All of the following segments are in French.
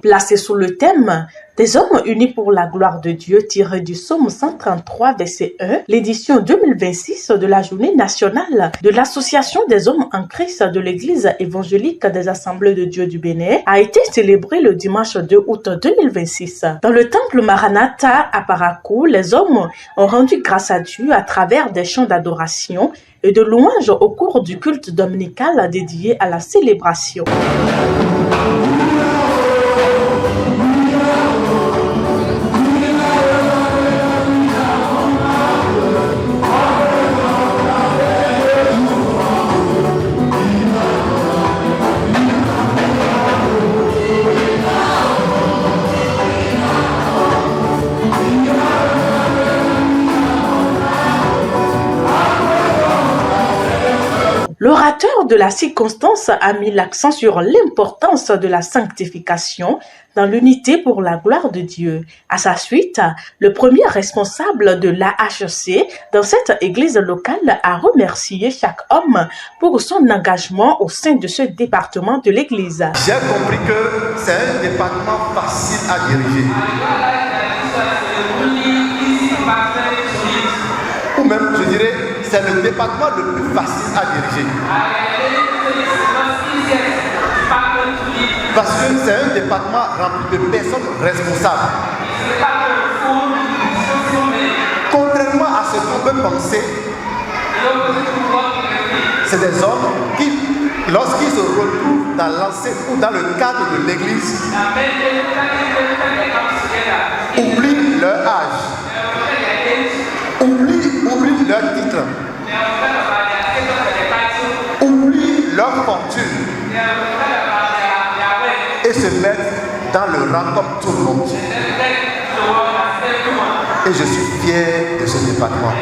Placé sous le thème des hommes unis pour la gloire de Dieu, tiré du psaume 133, verset 1, l'édition 2026 de la journée nationale de l'Association des hommes en Christ de l'Église évangélique des Assemblées de Dieu du Bénin a été célébrée le dimanche 2 août 2026. Dans le temple Maranatha à Parakou, les hommes ont rendu grâce à Dieu à travers des chants d'adoration et de louanges au cours du culte dominical dédié à la célébration. L'orateur de la circonstance a mis l'accent sur l'importance de la sanctification dans l'unité pour la gloire de Dieu. À sa suite, le premier responsable de l'AHC dans cette église locale a remercié chaque homme pour son engagement au sein de ce département de l'église. J'ai compris que c'est un département facile à diriger. Ou même, je dirais, c'est le département le plus facile à diriger. Parce que c'est un département rempli de personnes responsables. Contrairement à ce qu'on peut penser, c'est des hommes qui, lorsqu'ils se retrouvent dans l'enceinte ou dans le cadre de l'église, oublient leur âge, oublient leur titre, oublient leur fortune et se mettent dans le rang comme tout le monde. Et je suis fier de ce département.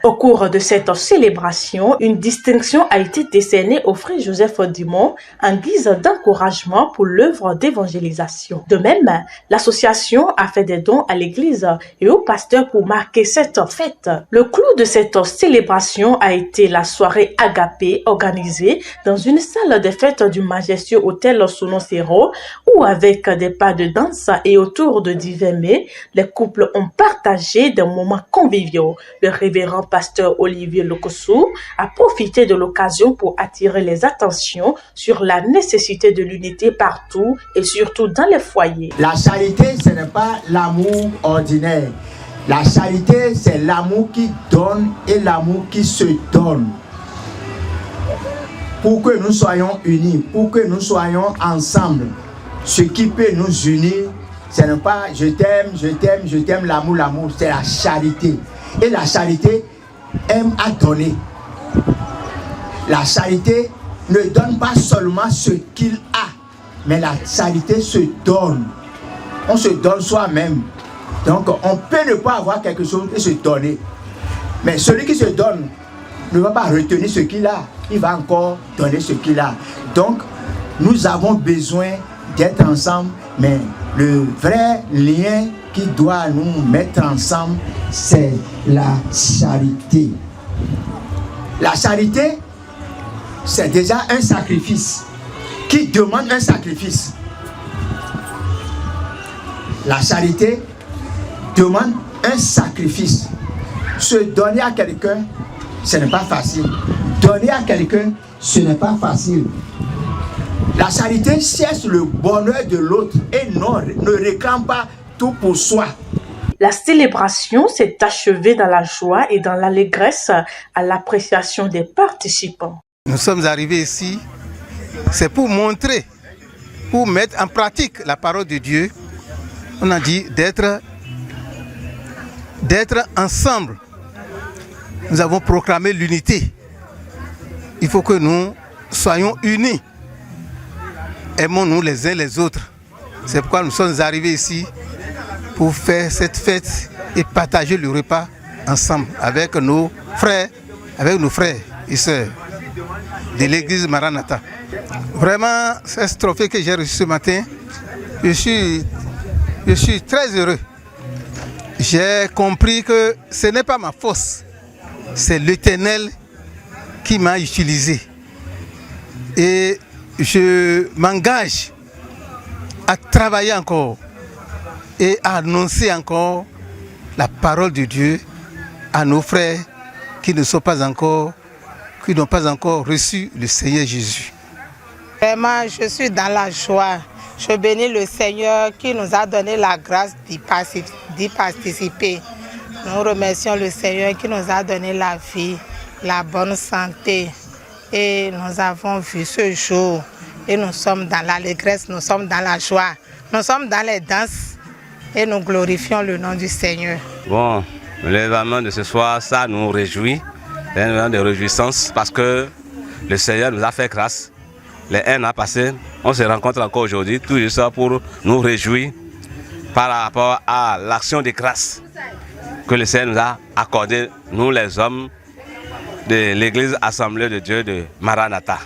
Au cours de cette célébration, une distinction a été décernée au frère Joseph Dumont en guise d'encouragement pour l'œuvre d'évangélisation. De même, l'association a fait des dons à l'église et au pasteur pour marquer cette fête. Le clou de cette célébration a été la soirée Agapé organisée dans une salle de fête du majestueux hôtel Sono-Sero où, avec des pas de danse et autour de divers mets, les couples ont partagé des moments conviviaux. Le révérend pasteur Olivier Lokossou a profité de l'occasion pour attirer les attentions sur la nécessité de l'unité partout et surtout dans les foyers. La charité, ce n'est pas l'amour ordinaire. La charité, c'est l'amour qui donne et l'amour qui se donne. Pour que nous soyons unis, pour que nous soyons ensemble, ce qui peut nous unir, ce n'est pas je t'aime, l'amour, c'est la charité. Et la charité aime à donner. La charité ne donne pas seulement ce qu'il a, mais la charité se donne. On se donne soi-même. Donc on peut ne pas avoir quelque chose et se donner. Mais celui qui se donne ne va pas retenir ce qu'il a. Il va encore donner ce qu'il a. Donc nous avons besoin d'être ensemble, mais le vrai lien qui doit nous mettre ensemble, c'est la charité. La charité, c'est déjà un sacrifice qui demande un sacrifice. La charité demande un sacrifice. Se donner à quelqu'un, ce n'est pas facile. Donner à quelqu'un, ce n'est pas facile. La charité cherche le bonheur de l'autre et ne réclame pas tout pour soi. La célébration s'est achevée dans la joie et dans l'allégresse à l'appréciation des participants. Nous sommes arrivés ici, c'est pour montrer, pour mettre en pratique la parole de Dieu. On a dit d'être ensemble. Nous avons proclamé l'unité. Il faut que nous soyons unis. Aimons-nous les uns les autres. C'est pourquoi nous sommes arrivés ici pour faire cette fête et partager le repas ensemble avec nos frères et sœurs de l'église Maranatha. Vraiment, c'est ce trophée que j'ai reçu ce matin. Je suis très heureux j'ai compris que ce n'est pas ma force, c'est l'Éternel qui m'a utilisé. Et je m'engage à travailler encore et à annoncer encore la parole de Dieu à nos frères qui n'ont pas encore reçu le Seigneur Jésus. Vraiment, je suis dans la joie. Je bénis le Seigneur qui nous a donné la grâce d'y participer. Nous remercions le Seigneur qui nous a donné la vie, la bonne santé. Et nous avons vu ce jour. Et nous sommes dans l'allégresse, nous sommes dans la joie. Nous sommes dans les danses. Et nous glorifions le nom du Seigneur. Bon, l'événement de ce soir, ça nous réjouit. C'est un événement de réjouissance parce que le Seigneur nous a fait grâce. Les 1 an passés, on se rencontre encore aujourd'hui, tout ça pour nous réjouir par rapport à l'action de grâce que le Seigneur nous a accordé, nous les hommes de l'église Assemblée de Dieu de Maranatha.